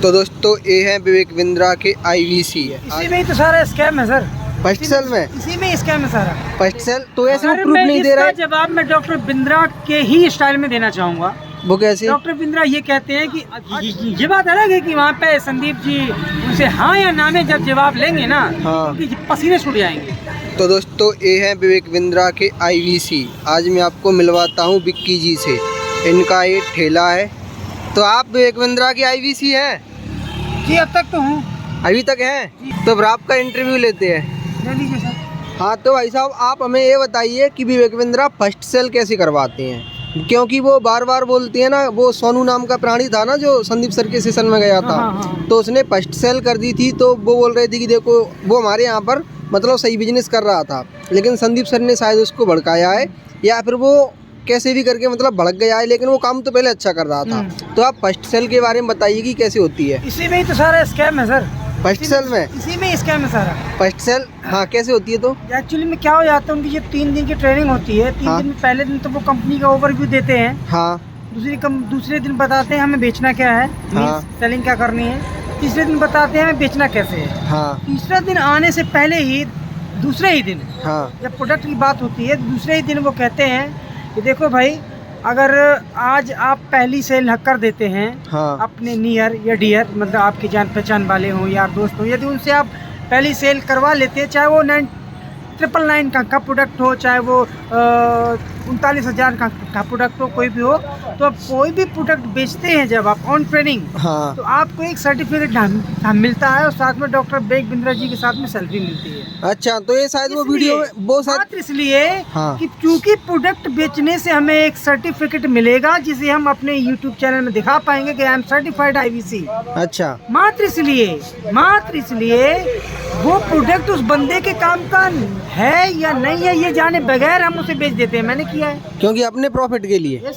तो दोस्तों ये है विवेक बिंद्रा के IVC है। इसी में ही तो सारा स्कैम है सर। फर्स्ट सेल में इसी में स्कैम है सारा। फर्स्ट सेल तो ऐसे वो सर, प्रूफ मैं नहीं दे रहा है। जवाब मैं डॉक्टर बिंद्रा के ही स्टाइल में देना चाहूँगा। वो कैसे? डॉक्टर बिंद्रा ये कहते हैं कि ये बात अलग है कि वहाँ पे संदीप जी उनसे हाँ या ना में जब जवाब लेंगे ना, हाँ। तो पसीने छूट जाएंगे। तो दोस्तों ये है विवेक बिंद्रा के IVC। आज मैं आपको मिलवाता हूँ विक्की जी से। इनका ये ठेला है। तो आप विवेक बिंद्रा की IVC हैं? जी अब तक तो हूँ। अभी तक हैं? तो फिर आपका इंटरव्यू लेते हैं। ले लीजिए सर। हाँ तो भाई साहब आप हमें ये बताइए कि विवेक बिंद्रा फर्स्ट सेल कैसे करवाते हैं? क्योंकि वो बार बार बोलती है ना, वो सोनू नाम का प्राणी था ना जो संदीप सर के सेशन में गया था। हाँ। तो उसने फर्स्ट सेल कर दी थी। तो वो बोल रहे थे कि देखो वो हमारे यहाँ पर मतलब सही बिजनेस कर रहा था, लेकिन संदीप सर ने शायद उसको भड़काया है या फिर वो कैसे भी करके मतलब भड़क गया है, लेकिन वो काम तो पहले अच्छा कर रहा था। तो आप फर्स्ट सेल के बारे में बताइए कि कैसे होती है? इसी में ही तो सारा स्कैम है सर। फर्स्ट सेल में? इसी में स्कैम है सारा। फर्स्ट सेल हाँ कैसे होती है? तो एक्चुअली में क्या हो जाता है, उनकी जो 3 दिन की ट्रेनिंग होती है, 3 हाँ। दिन में पहले दिन तो वो कंपनी का ओवरव्यू देते हैं। हाँ दूसरे दिन बताते हैं हमें बेचना क्या है, हाँ। सेलिंग क्या करनी है। तीसरे दिन बताते हैं हमें बेचना कैसे है। हाँ तीसरा दिन आने से पहले ही दूसरे ही दिन हाँ जब प्रोडक्ट की बात होती है, दूसरे ही दिन वो कहते हैं कि देखो भाई, अगर आज आप पहली सेल कर देते हैं हाँ अपने नियर या डियर, मतलब आपकी जान पहचान वाले हों, यार दोस्त हों, यदि उनसे आप पहली सेल करवा लेते हैं, चाहे वो 999 का प्रोडक्ट हो, चाहे वो 39,000 का प्रोडक्ट हो, कोई भी हो, तो आप कोई भी प्रोडक्ट बेचते हैं जब आप ऑन ट्रेनिंग, हाँ। तो आपको एक सर्टिफिकेट मिलता है और साथ में डॉक्टर विवेक बिंद्रा जी के साथ में सैलरी मिलती है। अच्छा तो ये शायद वो वीडियो में वो शायद मात्र इसलिए हाँ। कि चूंकि प्रोडक्ट बेचने से हमें एक सर्टिफिकेट मिलेगा जिसे हम अपने YouTube चैनल में दिखा पाएंगे कि आई एम सर्टिफाइड IVC। अच्छा मात्र इसलिए वो प्रोडक्ट उस बंदे के काम का है या नहीं है ये जाने बगैर हम उसे बेच देते हैं। मैंने किया है क्योंकि अपने प्रॉफिट के लिए। Yes।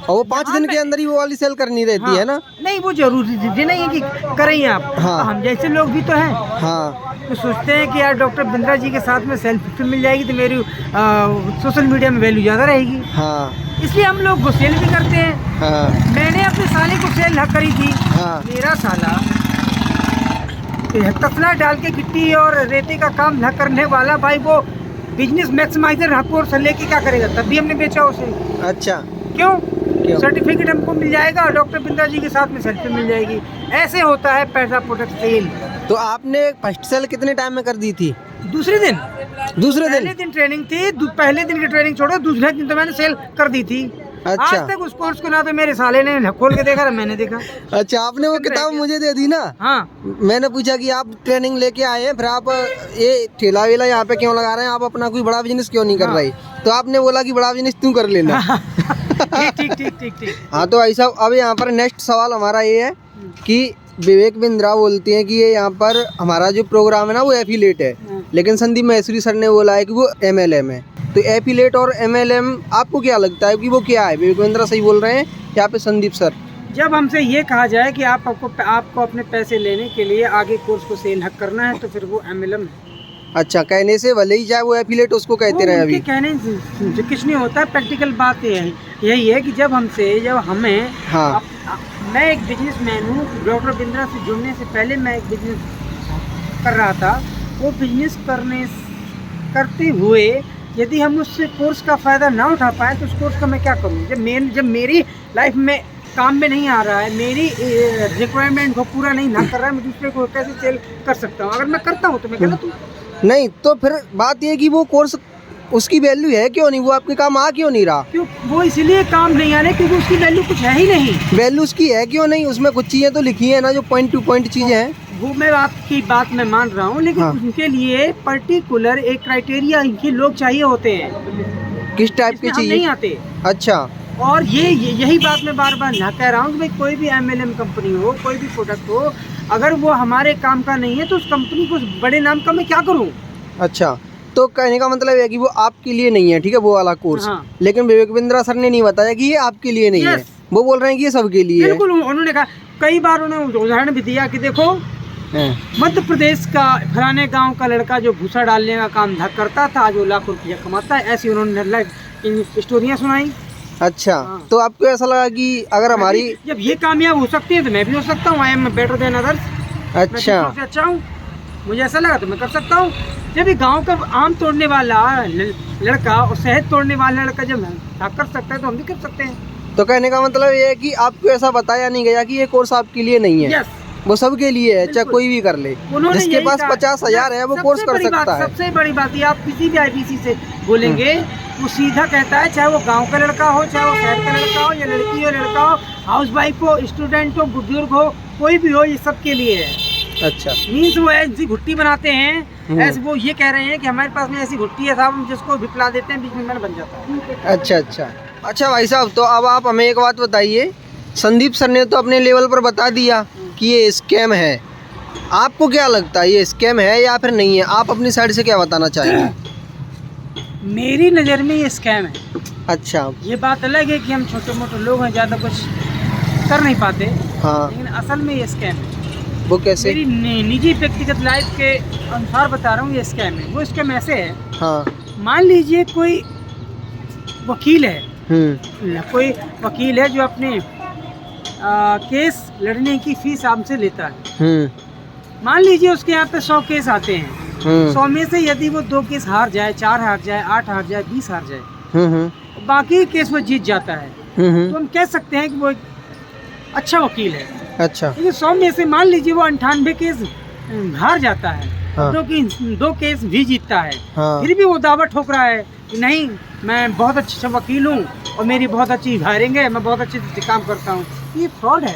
और वो 5 दिन के अंदर ही वो वाली सेल करनी रहती है ना? नहीं वो जरूरी नहीं है कि करें आप। हाँ। हम जैसे लोग भी तो हैं, हाँ तो सोचते हैं कि यार डॉक्टर बिंद्रा जी के साथ में सेल्फी मिल जाएगी तो मेरी सोशल मीडिया में वैल्यू ज़्यादा रहेगी, हाँ इसलिए हम लोग वो सेल भी करते हैं। हाँ मैंने अपने साले को सेल हक करी थी। हाँ। मेरा साला तसला डाल के गिट्टी और रेते का काम न करने वाला भाई, वो बिजनेस मैक्सिमाइजर कोर्स लेके क्या करेगा, तब भी हमने बेचा उसे। अच्छा क्यों? सर्टिफिकेट हमको मिल जाएगा और डॉक्टर बिंद्रा जी के साथ में सेल्फी मिल जाएगी। ऐसे होता है पैसा प्रोडक्ट सेल। तो आपने फर्स्ट सेल कितने टाइम में कर दी थी? दूसरे दिन दूसरे दिन ट्रेनिंग थी। पहले दिन की ट्रेनिंग छोड़ो, दूसरे दिन तो मैंने सेल कर दी थी। अच्छा। आज तक उस कोर्स को ना तो मेरे साले ने खोल के देखा ना मैंने देखा। अच्छा आपने वो किताब मुझे दे दी ना? हाँ। मैंने पूछा कि आप ट्रेनिंग लेके आए हैं, फिर आप ये ठेला वेला यहाँ पे क्यों लगा रहे हैं, आप अपना कोई बड़ा बिजनेस क्यों नहीं कर हाँ। रही? तो आपने बोला कि बड़ा बिजनेस तू कर लेना। ठीक। हाँ तो भाई साहब अब यहाँ पर नेक्स्ट सवाल हमारा ये है कि विवेक बिंद्रा बोलते हैं कि ये यहाँ पर हमारा जो प्रोग्राम है ना वो एफिलेट है, लेकिन संदीप महेश्वरी सर ने बोला है कि वो MLM है। तो एफिलेट और MLM आपको क्या लगता है कि वो क्या है? विवेक बिंद्रा सही बोल रहे हैं या पे संदीप सर? जब हमसे ये कहा जाए कि आपको अपने पैसे लेने के लिए आगे कोर्स को सेल हक करना है तो फिर वो MLM है। अच्छा कहने से भले ही चाहे वो एफिलेट उसको कहते रहे। अभी कहने से कुछ नहीं होता है। प्रैक्टिकल बात यही है कि जब हमें हाँ। मैं एक बिजनेसमैन हूँ। डॉक्टर बिंद्रा से जुड़ने से पहले मैं एक बिजनेस कर रहा था। वो बिजनेस करते हुए यदि हम उससे कोर्स का फ़ायदा ना उठा पाए तो उस कोर्स का मैं क्या करूँ? जब मेरी लाइफ में काम में नहीं आ रहा है, मेरी रिक्वायरमेंट को पूरा नहीं ना कर रहा है, मैं दूसरे को कैसे सेल कर सकता हूँ? अगर मैं करता हूँ तो मैं गलत हूँ? नहीं तो फिर बात ये है कि वो कोर्स उसकी वैल्यू है क्यों नहीं, वो आपके काम आ क्यों नहीं रहा? क्यों वो इसलिए काम नहीं आ रहे क्योंकि उसकी वैल्यू कुछ है ही नहीं। वैल्यू उसकी है क्यों नहीं? उसमें कुछ चीज़ें तो लिखी है ना जो पॉइंट टू पॉइंट चीज़ें हैं। वो मैं आपकी बात में मान रहा हूँ, लेकिन हाँ। उनके लिए पर्टिकुलर एक क्राइटेरिया इनके लोग चाहिए होते हैं। किस टाइप के इसमें हम चाहिए? नहीं आते। अच्छा। और यही बात मैं बार बार ना कह रहा हूँ कि भाई कोई भी MLM कंपनी हो, कोई भी प्रोडक्ट हो, अगर वो हमारे काम का नहीं है तो उस कंपनी को बड़े नाम का मैं क्या करूँ? अच्छा तो कहने का मतलब है कि वो आपके लिए नहीं है, ठीक है, वो वाला कोर्स। हाँ। लेकिन विवेक बिंद्रा सर ने नहीं बताया कि ये आपके लिए नहीं है। वो बोल रहे हैं कि ये सबके लिए है। बिल्कुल। उन्होंने कहा, कई बार उन्होंने उदाहरण भी दिया कि देखो मध्य प्रदेश का फलाने गांव का लड़का जो भूसा डालने का काम करता था, आज वो लाखों रुपया कमाता है। ऐसी उन्होंने स्टोरियाँ सुनाई। अच्छा, हाँ। तो आपको ऐसा लगा कि अगर हमारी जब ये कामयाब हो सकती है तो मैं भी हो सकता हूँ। I am better than others. मैं अच्छा दूसरों से अच्छा हूँ, मुझे ऐसा लगा तो मैं कर सकता हूँ। जब ये गांव का आम तोड़ने वाला लड़का और शहद तोड़ने वाला लड़का जब कर सकता है तो हम भी कर सकते हैं। तो कहने का मतलब ये है कि आपको ऐसा बताया नहीं गया कि ये कोर्स आपके लिए नहीं है, यस, वो सबके लिए है, चाहे बिल्कुल। कोई भी कर ले। उन्होंने जिसके यही पास कहा। 50,000 है वो सबसे कोर्स कर बड़ी बात, सकता है। सबसे बड़ी बात ये आप किसी भी आईबीसी से बोलेंगे, वो सीधा कहता है, चाहे वो गांव का लड़का हो, चाहे वो शहर का लड़का हो, या लड़की हो, लड़का हो, हाउस वाइफ हो, स्टूडेंट हो, बुजुर्ग हो, कोई भी हो, ये सबके लिए है। अच्छा, मीन्स वो ऐसी घुट्टी बनाते हैं, ऐसे वो ये कह रहे हैं कि हमारे पास में ऐसी घुट्टी है साहब, हम जिसको भिपला देते हैं, बिजनेसमैन बन जाता है। अच्छा, अच्छा, अच्छा भाई साहब, तो अब आप हमें एक बात बताइए, संदीप सर ने तो अपने लेवल पर बता दिया कि ये स्कैम है, आपको क्या लगता है ये स्कैम है या फिर नहीं है? आप अपनी साइड से क्या बताना चाहेंगे? मेरी नज़र में ये स्कैम है। अच्छा, ये बात अलग है कि हम छोटे मोटे लोग हैं, ज़्यादा कुछ कर नहीं पाते, हाँ, लेकिन असल में ये स्कैम है। वो कैसे? मेरी निजी व्यक्तिगत लाइफ के अनुसार बता रहा हूँ, ये स्कैम है। वो स्कैम ऐसे है, हाँ, मान लीजिए कोई वकील है, हम्म, कोई वकील है जो अपने केस लड़ने की फीस आपसे लेता है। मान लीजिए उसके यहाँ पे 100 केस आते हैं, 100 में से यदि वो 2 केस हार जाए, 4 हार जाए, 8 हार जाए, 20 हार जाए, बाकी केस वो जीत जाता है, तो हम कह सकते हैं कि वो एक अच्छा वकील है। अच्छा, लेकिन 100 में से मान लीजिए वो 98 केस हार जाता है, हाँ। 2 केस भी जीतता है, हाँ, फिर भी वो दावा ठोक रहा है कि नहीं, मैं बहुत अच्छा वकील हूँ और मेरी बहुत अच्छी हायरिंग है, मैं बहुत अच्छे से काम करता हूँ। ये फ्रॉड है।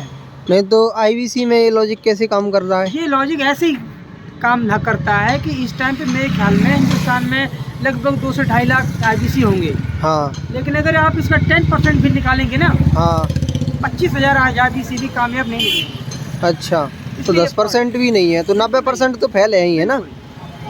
नहीं तो आईवीसी में ये लॉजिक कैसे काम कर रहा है? ये लॉजिक ऐसे ही काम ना करता है कि इस टाइम पे मेरे ख्याल में हिंदुस्तान में लगभग 2 से 2.5 लाख आईबीसी होंगे, हाँ, लेकिन अगर आप इसका 10% भी निकालेंगे ना, हाँ, 25,000 आईबीसी भी कामयाब नहीं निकलेंगे। अच्छा, तो इसलिए 10% भी नहीं है, तो 90% तो फेल है ही है ना?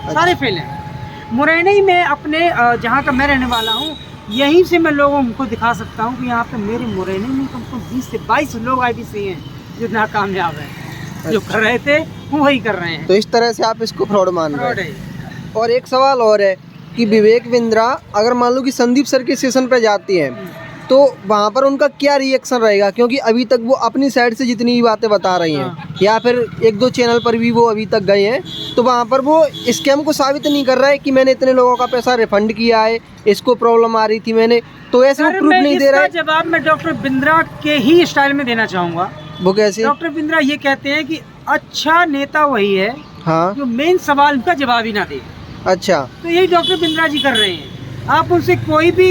सारे फेल हैं। मुरैना में अपने जहाँ का मैं रहने वाला हूँ, यहीं से मैं लोगों को दिखा सकता हूँ कि यहाँ पे मेरे मुरैना में कम से कम 20 से 22 लोग आईबीसी हैं जो नाकामयाब हैं। जो कर रहे थे वो वही कर रहे हैं। तो इस तरह से आप इसको फ्रॉड मान रहे फ्रॉड हैं। है। और एक सवाल और है कि विवेक बिंद्रा अगर मान लो कि संदीप सर के सेशन पे जाती हैं तो वहाँ पर उनका क्या रिएक्शन रहेगा? क्योंकि अभी तक वो अपनी साइड से जितनी भी बातें बता रही हैं, हाँ। या फिर 1-2 चैनल पर भी वो अभी तक गए हैं, तो वहाँ पर वो स्कैम को साबित नहीं कर रहा है कि मैंने इतने लोगों का पैसा रिफंड किया है, इसको प्रॉब्लम आ रही थी मैंने, तो ऐसे वो सर, प्रूफ मैं नहीं दे रहा है। इसका जवाब मैं डॉक्टर बिंद्रा के ही स्टाइल में देना चाहूँगा। वो कैसे? डॉक्टर बिंद्रा ये कहते हैं कि अच्छा नेता वही है हाँ, जो मेन सवाल का जवाब ही ना दे। अच्छा, तो यही डॉक्टर बिंद्रा जी कर रहे हैं। आप उनसे कोई भी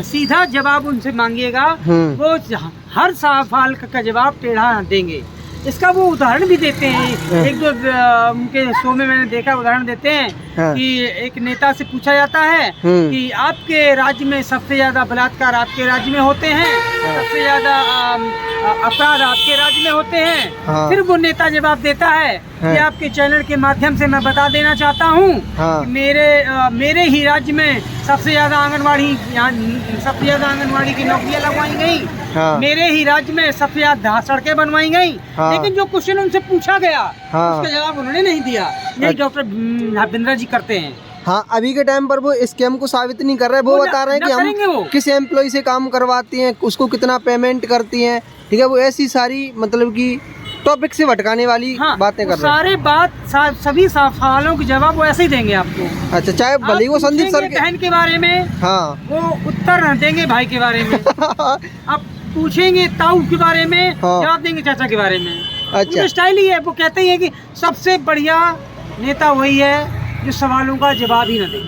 सीधा जवाब उनसे मांगिएगा, वो हर सवाल का जवाब टेढ़ा देंगे। इसका वो उदाहरण भी देते हैं, 1-2 उनके शो में मैंने देखा, उदाहरण देते हैं कि एक नेता से पूछा जाता है कि आपके राज्य में सबसे ज्यादा बलात्कार आपके राज्य में होते हैं, सबसे ज्यादा अपराध आपके राज्य में होते हैं। फिर वो नेता जवाब देता है कि आपके चैनल के माध्यम से मैं बता देना चाहता हूँ कि मेरे ही राज्य में सबसे ज्यादा आंगनवाड़ी की नौकरियां लगवाई गई, मेरे ही राज्य में सबसे ज्यादा सड़कें बनवाई गई। लेकिन जो क्वेश्चन उनसे पूछा गया उसका जवाब उन्होंने नहीं दिया। यही डॉक्टर बिंद्रा जी करते हैं। हाँ, अभी के टाइम पर वो स्कैम को साबित नहीं कर रहे हैं, वो बता रहे हैं कि हम किस एम्प्लॉय से काम करवाती हैं, उसको कितना पेमेंट करती हैं, ठीक है, वो ऐसी सारी मतलब कि टॉपिक से भटकाने वाली बातें कर रहे हैं। सभी सवालों के जवाब वो ऐसे ही देंगे आपको। अच्छा, चाहे भले ही वो संदीप सर के बहन के बारे में, हाँ, वो उत्तर देंगे भाई के बारे में। आप पूछेंगे ताऊ के बारे में, जवाब देंगे चाचा के बारे में। अच्छा, स्टाइल ही है। वो कहते हैं कि सबसे बढ़िया नेता वही है जो सवालों का जवाब ही न दे।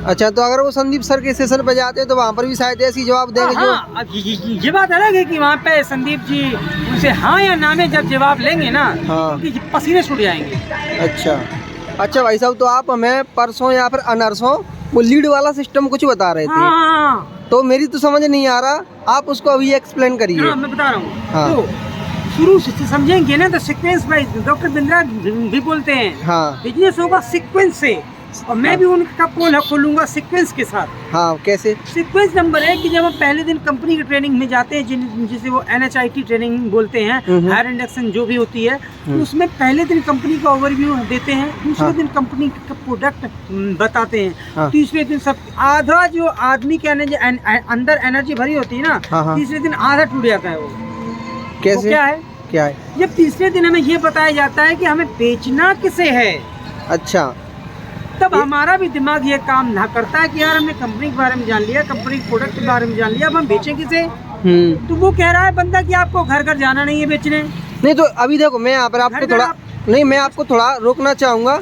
अच्छा, तो अगर वो संदीप सर के सेशन पे जाते हैं तो वहाँ पर भी शायद ऐसी जवाब देंगे। हाँ, ये बात अलग है कि वहाँ पे संदीप जी उनसे हाँ या ना में जब जवाब लेंगे ना, उनके पसीने छूट जाएंगे। अच्छा, अच्छा भाई साहब, तो आप हमें परसों या फिर अनरसों वो लीड वाला सिस्टम कुछ बता रहे थे, तो मेरी तो समझ नहीं आ रहा, आप उसको अभी एक्सप्लेन करिए। मैं बता रहा हूँ। तो शुरू से समझेंगे ना तो सीक्वेंस वाइज डॉक्टर बिंद्रा भी बोलते हैं, बिजनेस होगा सीक्वेंस से, और मैं भी उनका पोल खोलूंगा सीक्वेंस के साथ। हाँ, कैसे? सीक्वेंस नंबर है कि जब हम पहले दिन कंपनी की ट्रेनिंग में जाते हैं, जिसे वो NHIT ट्रेनिंग बोलते हैं, हायर इंडक्शन जो भी होती है, तो उसमें पहले दिन कंपनी का ओवरव्यू देते हैं, दूसरे दिन कंपनी का प्रोडक्ट बताते हैं, तीसरे दिन सब आधा जो आदमी के अंदर एनर्जी भरी होती है ना, तीसरे दिन आधा टूट जाता है। वो कैसे? क्या है? क्या है? जब तीसरे दिन हमें ये बताया जाता है कि हमें बेचना किसे है, अच्छा, तब हमारा भी दिमाग ये काम ना करता है कि यार हमने कंपनी के बारे में जान लिया, कंपनी के प्रोडक्ट के बारे में जान लिया, अब हम बेचें किसे? तो वो कह रहा है बंदा कि आपको घर घर जाना नहीं है बेचने। नहीं तो अभी देखो, मैं यहाँ पर आपको थोड़ा नहीं, मैं आपको थोड़ा रोकना चाहूँगा।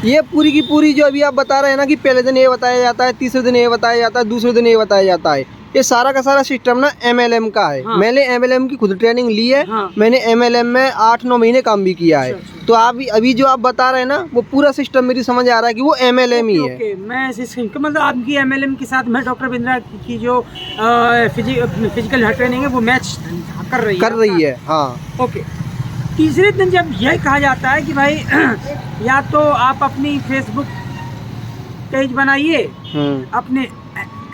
ये पूरी की पूरी जो अभी आप बता रहे हैं ना कि पहले दिन ये बताया जाता है, तीसरे दिन ये बताया जाता है, दूसरे दिन ये बताया जाता है, ये सारा का सारा सिस्टम ना MLM का है। हाँ। मैंने MLM की खुद ट्रेनिंग ली है। हाँ। मैंने MLM में 8-9 महीने काम भी किया है। अच्छा। तो आप अभी जो आप बता रहे हैं ना, वो पूरा सिस्टम मेरी समझ आ रहा है कि वो MLM ही है। ओके, मैं मतलब आपकी MLM के साथ मैं डॉक्टर बिंद्रा की जो फिजिकल ट्रेनिंग है वो मैच कर रही है। हाँ, ओके। तीसरे दिन जब यह कहा जाता है कि भाई या तो आप अपनी फेसबुक पेज बनाइए, अपने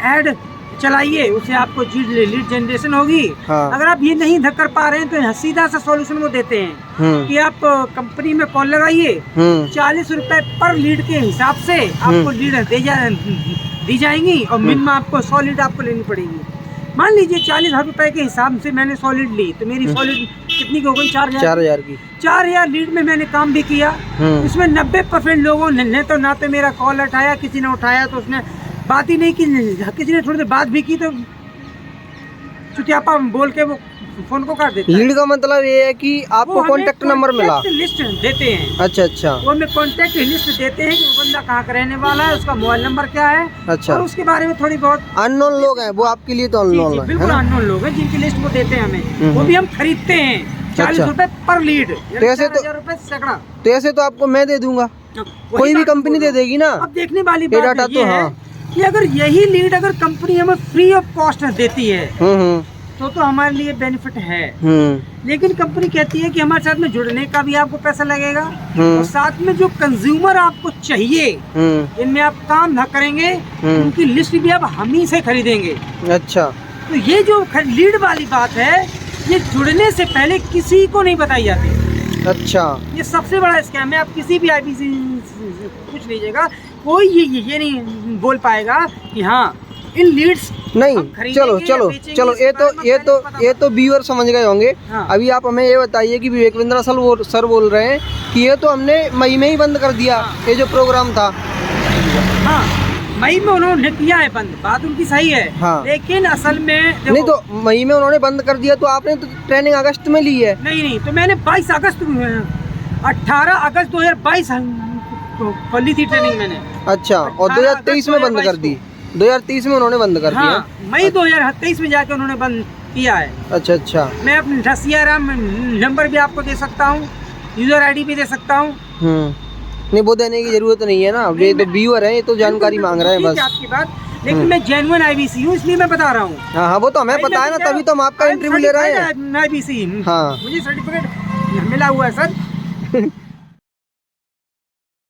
ऐड चलाइए, उससे आपको लीड जनरेशन होगी। हाँ। अगर आप ये नहीं कर पा रहे हैं तो सीधा सा सॉल्यूशन वो देते हैं कि आप कंपनी में कॉल लगाइए, 40 रुपए पर लीड के हिसाब से आपको लीड दी जाएंगी और मिनिमम आपको 100 लीड आपको लेनी पड़ेगी। मान लीजिए 40,000 रुपए के हिसाब से मैंने 100 लीड ली, तो मेरी 100 लीड कितनी की हो गई? 4,000 की। 4,000 लीड में मैंने काम भी किया। इसमें 90% लोगों ने तो ना तो मेरा कॉल उठाया, किसी ने उठाया तो उसने बात ही नहीं की, किसी ने थोड़ी देर बात भी की तो चुतियापा बोल के वो फोन को काट देते हैं। लीड का मतलब ये है कि आपको कॉन्टेक्ट नंबर मिला, लिस्ट देते हैं। अच्छा, वो हमें कॉन्टेक्ट लिस्ट देते हैं कि वो बंदा कहाँ का रहने वाला है, उसका मोबाइल नंबर क्या है, अच्छा, और उसके बारे में थोड़ी बहुत अननोन लोग हैं वो आपके लिए तो अननोन है, बिल्कुल अननोन लोग हैं जिनकी लिस्ट वो देते हैं हमें, वो भी हम खरीदते हैं 40 रुपए पर लीड, 4,000 रुपए सैकड़ा। तो ऐसे तो आपको मैं दे दूंगा, कोई भी कंपनी दे देगी ना। अब देखने वाली बात डाटा ये है कि अगर यही लीड अगर कंपनी हमें फ्री ऑफ कॉस्ट देती है तो हमारे लिए बेनिफिट है। लेकिन कंपनी कहती है कि हमारे साथ में जुड़ने का भी आपको पैसा लगेगा और साथ में जो कंज्यूमर आपको चाहिए इनमें आप काम ना करेंगे, उनकी लिस्ट भी आप हम ही से खरीदेंगे। अच्छा, तो ये जो लीड वाली बात है ये जुड़ने से पहले किसी को नहीं बताई जाती। अच्छा, ये सबसे बड़ा स्कैम है। आप किसी भी IBC पूछ लीजिएगा, कोई ये नहीं बोल पाएगा कि हाँ इन लीड्स नहीं। चलो ये तो व्यूअर समझ गए होंगे। हाँ। अभी आप हमें ये बताइए कि विवेक बिंद्रा सर बोल रहे हैं कि ये तो हमने मई में ही बंद कर दिया। हाँ। ये जो प्रोग्राम था, हाँ मई में उन्होंने किया है बंद, बात उनकी सही है। हाँ। लेकिन असल में नहीं, तो मई में उन्होंने बंद कर दिया तो आपने तो ट्रेनिंग अगस्त में ली है। नहीं, तो मैंने 18 अगस्त 2022 खोली थी ट्रेनिंग मैंने। अच्छा, और 2023 में बंद कर दी। 2023 में उन्होंने बंद कर दिया। मई 2023 में जाके उन्होंने बंद किया है। अच्छा, मैं अपने रसियाराम नंबर भी आपको दे सकता हूँ, यूजर ID भी दे सकता हूँ। नहीं, वो देने की जरूरत नहीं है ना, ये तो व्यूअर है, ये तो जानकारी मांग रहे हैं बस। आपकी बात, लेकिन मैं जेन्युइन IBC हूँ इसलिए मैं बता रहा हूँ। हाँ, वो तो हमें पता है ना, तभी तो हम आपका इंटरव्यू ले रहे हैं। IBC, हाँ, मुझे सर्टिफिकेट मिला हुआ है सर।